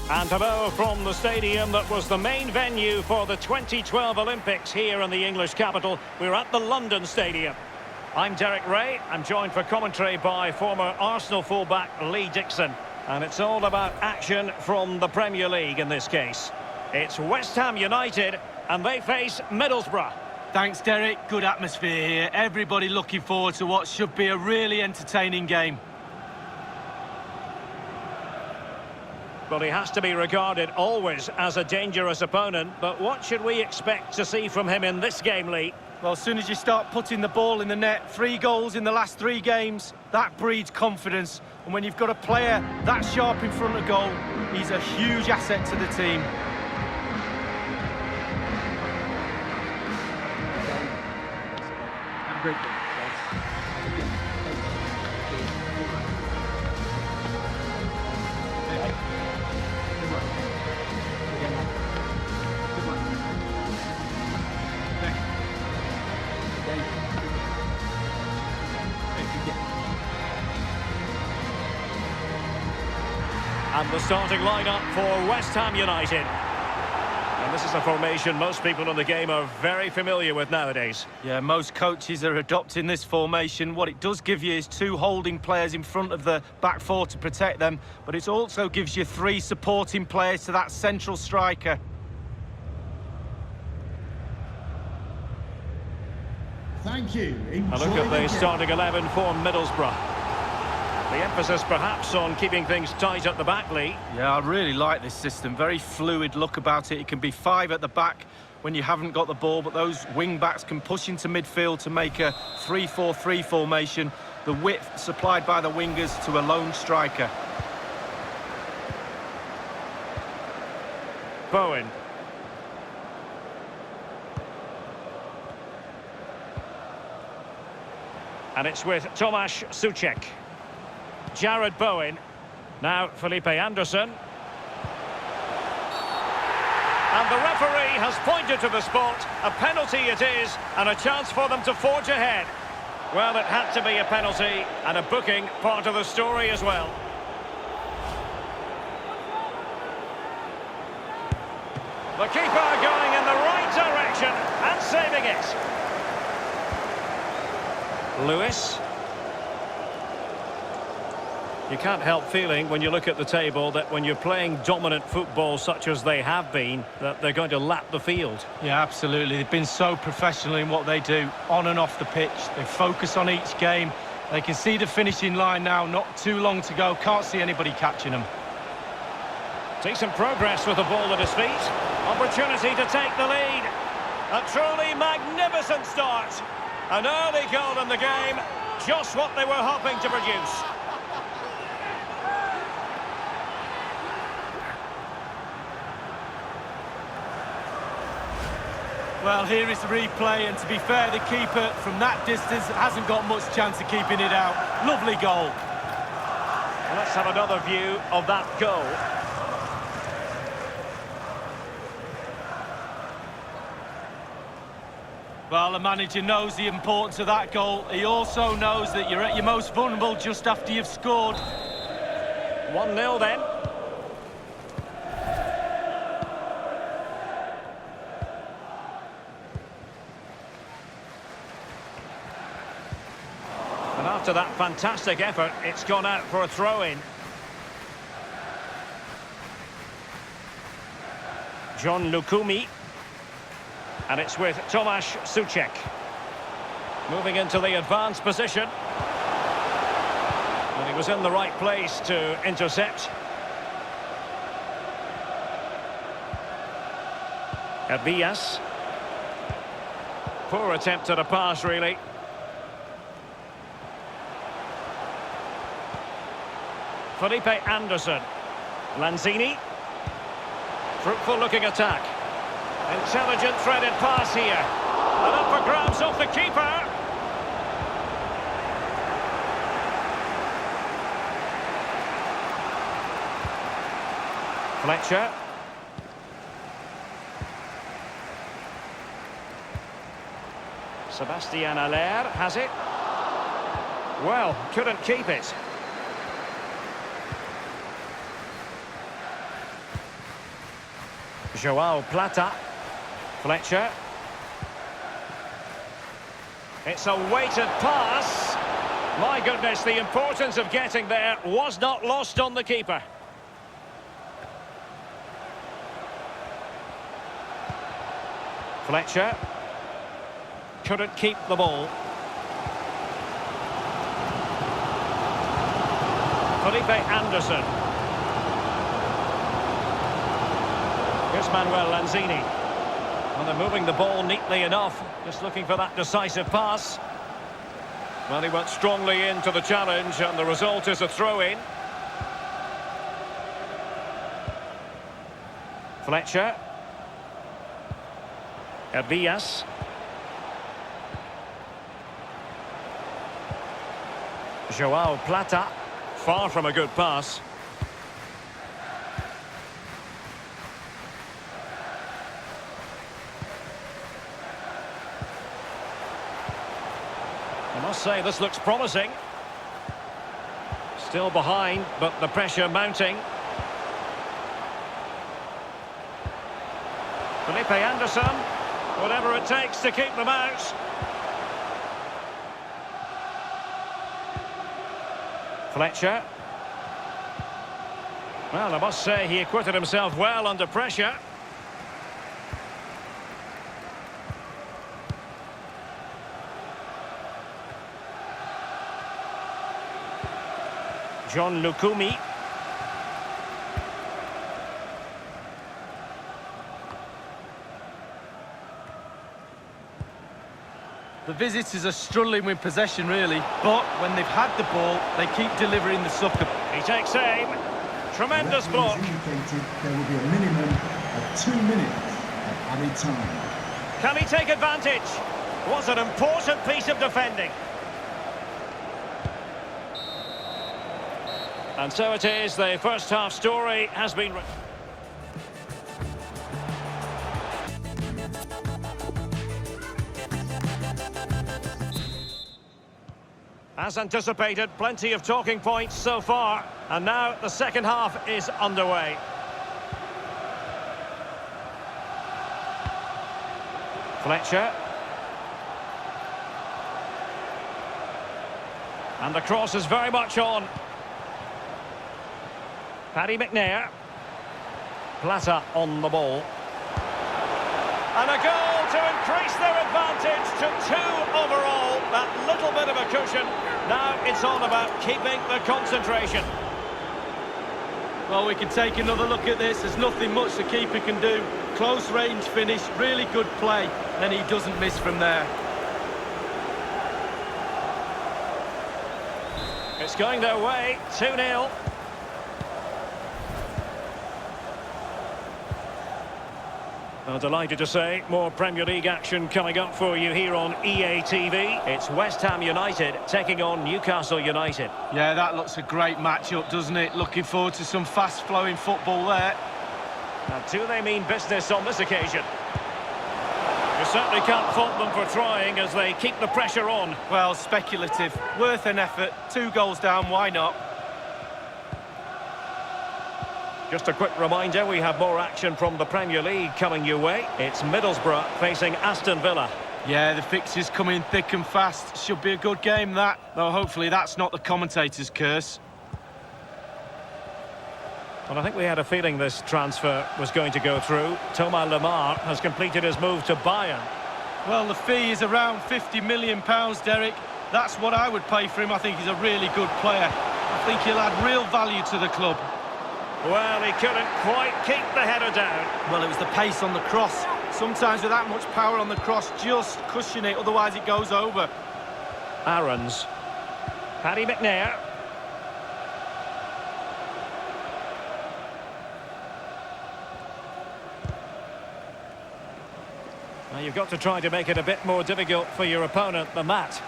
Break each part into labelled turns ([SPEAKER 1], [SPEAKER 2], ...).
[SPEAKER 1] And hello from the stadium that was the main venue for the 2012 Olympics here in the English capital. We're at the London Stadium. I'm Derek Ray. I'm joined for commentary by former Arsenal fullback Lee Dixon. And it's all about action from the Premier League in this case. It's West Ham United and they face Middlesbrough.
[SPEAKER 2] Thanks, Derek. Good atmosphere here. Everybody looking forward to what should be a really entertaining game.
[SPEAKER 1] Well, he has to be regarded always as a dangerous opponent, but what should we expect to see from him in this game, Lee?
[SPEAKER 2] Well, as soon as you start putting the ball in the net, 3 goals in the last 3 games, that breeds confidence. And when you've got a player that sharp in front of goal, he's a huge asset to the team.
[SPEAKER 3] Have a great day.
[SPEAKER 1] And the starting lineup for West Ham United. And this is a formation most people in the game are very familiar with nowadays.
[SPEAKER 2] Yeah, most coaches are adopting this formation. What it does give you is 2 holding players in front of the back 4 to protect them, but it also gives you 3 supporting players to that central striker.
[SPEAKER 4] Thank you.
[SPEAKER 1] A look at the starting 11 for Middlesbrough. The emphasis perhaps on keeping things tight at the back, Lee.
[SPEAKER 2] Yeah, I really like this system. Very fluid look about it. It can be 5 at the back when you haven't got the ball, but those wing-backs can push into midfield to make a 3-4-3 formation. The width supplied by the wingers to a lone striker.
[SPEAKER 1] Bowen. And it's with Tomasz Suchek. Jared Bowen. Now Felipe Anderson. And the referee has pointed to the spot. A penalty it is, and a chance for them to forge ahead. Well, it had to be a penalty, and a booking part of the story as well. The keeper going in the right direction and saving it. Lewis. You can't help feeling, when you look at the table, that when you're playing dominant football such as they have been, that they're going to lap the field.
[SPEAKER 2] Yeah, absolutely. They've been so professional in what they do, on and off the pitch. They focus on each game. They can see the finishing line now, not too long to go. Can't see anybody catching them.
[SPEAKER 1] Decent progress with the ball at his feet. Opportunity to take the lead. A truly magnificent start. An early goal in the game. Just what they were hoping to produce.
[SPEAKER 2] Well, here is the replay, and to be fair, the keeper from that distance hasn't got much chance of keeping it out. Lovely goal.
[SPEAKER 1] Well, let's have another view of that goal.
[SPEAKER 2] Well, the manager knows the importance of that goal. He also knows that you're at your most vulnerable just after you've scored.
[SPEAKER 1] 1-0 then. And after that fantastic effort, it's gone out for a throw-in. John Lukumi. And it's with Tomasz Suchek. Moving into the advanced position. And he was in the right place to intercept. Abias. Poor attempt at a pass, really. Felipe Anderson. Lanzini. Fruitful looking attack. Intelligent threaded pass here. And up for grabs off the keeper. Fletcher. Sebastian Aller has it. Well, couldn't keep it. Joao Plata. Fletcher. It's a weighted pass. My goodness, the importance of getting there was not lost on the keeper. Fletcher. Couldn't keep the ball. Felipe Anderson. Here's Manuel Lanzini. Well, they're moving the ball neatly enough. Just looking for that decisive pass. Well, he went strongly into the challenge, and the result is a throw-in. Fletcher. Hervías. Joao Plata. Far from a good pass. I must say, this looks promising. Still behind, but the pressure mounting. Felipe Anderson. Whatever it takes to keep them out. Fletcher. Well, I must say he acquitted himself well under pressure. John Lukumi.
[SPEAKER 2] The visitors are struggling with possession, really, but when they've had the ball, they keep delivering the sucker.
[SPEAKER 1] He takes aim. Tremendous block.
[SPEAKER 4] Indicated there will be a minimum of 2 minutes of added time.
[SPEAKER 1] Can he take advantage? Was an important piece of defending. And so it is, the first half story has been... As anticipated, plenty of talking points so far, and now the second half is underway. Fletcher. And the cross is very much on. Paddy McNair. Plata on the ball. And a goal to increase their advantage to 2 overall. That little bit of a cushion. Now it's all about keeping the concentration.
[SPEAKER 2] Well, we can take another look at this. There's nothing much the keeper can do. Close range finish, really good play, and he doesn't miss from there.
[SPEAKER 1] It's going their way, 2-0. Well, delighted to say, more Premier League action coming up for you here on EA TV. It's West Ham United taking on Newcastle United.
[SPEAKER 2] Yeah, that looks a great match-up, doesn't it? Looking forward to some fast-flowing football there.
[SPEAKER 1] Now, do they mean business on this occasion? You certainly can't fault them for trying as they keep the pressure on.
[SPEAKER 2] Well, speculative. Worth an effort. 2 goals down, why not?
[SPEAKER 1] Just a quick reminder, we have more action from the Premier League coming your way. It's Middlesbrough facing Aston Villa.
[SPEAKER 2] Yeah, the fixtures coming thick and fast. Should be a good game, that. Though hopefully that's not the commentator's curse.
[SPEAKER 1] Well, I think we had a feeling this transfer was going to go through. Thomas Lemar has completed his move to Bayern.
[SPEAKER 2] Well, the fee is around £50 million, Derek. That's what I would pay for him. I think he's a really good player. I think he'll add real value to the club.
[SPEAKER 1] Well, he couldn't quite keep the header down.
[SPEAKER 2] Well, it was the pace on the cross. Sometimes with that much power on the cross, just cushion it, otherwise it goes over.
[SPEAKER 1] Aarons. Paddy McNair. Now, you've got to try to make it a bit more difficult for your opponent than that.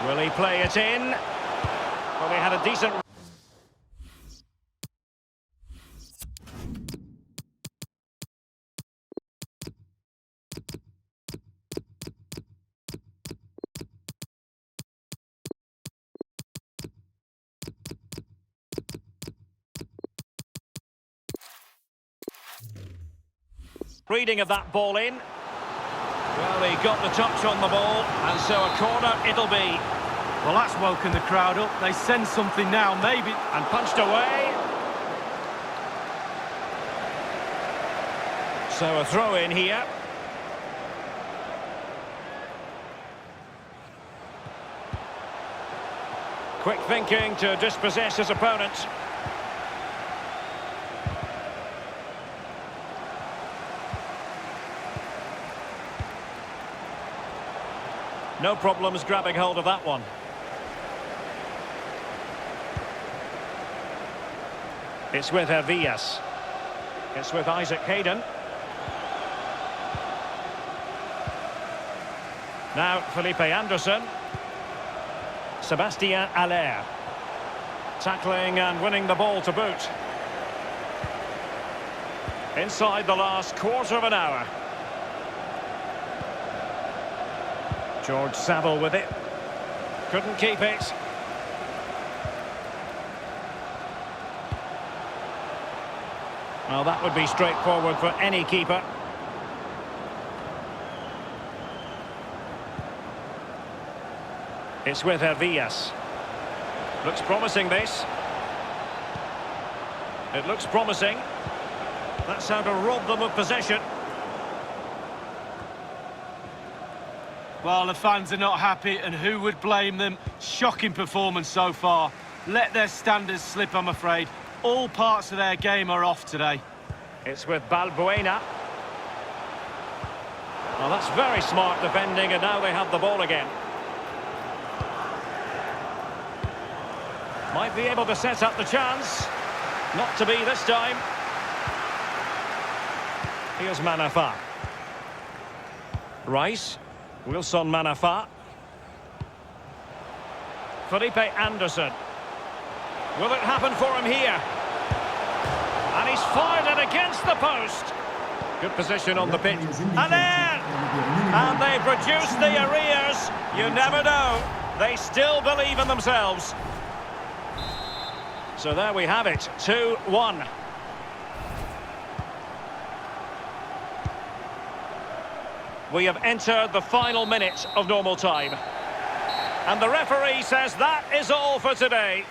[SPEAKER 1] Will he play it in? Well, they had a decent... Reading of that ball in. Well, he got the touch on the ball, and so a corner it'll be.
[SPEAKER 2] Well, that's woken the crowd up. They sense something now, maybe.
[SPEAKER 1] And punched away. So a throw in here. Quick thinking to dispossess his opponent. No problems grabbing hold of that one. It's with Hervillas. It's with Isaac Hayden. Now Felipe Anderson. Sebastien Haller. Tackling and winning the ball to boot. Inside the last quarter of an hour. George Saville with it. Couldn't keep it. Well, that would be straightforward for any keeper. It's with Hervillas. Looks promising, this. It looks promising. That's how to rob them of possession.
[SPEAKER 2] Well, the fans are not happy, and who would blame them? Shocking performance so far. Let their standards slip, I'm afraid. All parts of their game are off today.
[SPEAKER 1] It's with Balbuena. Well, that's very smart defending, and now they have the ball again. Might be able to set up the chance. Not to be this time. Here's Manafa. Rice. Wilson Manafa. Felipe Anderson. Will it happen for him here? And he's fired it against the post. Good position on the pitch. And there! And they've reduced the arrears. You never know. They still believe in themselves. So there we have it, 2-1. We have entered the final minute of normal time. And the referee says that is all for today.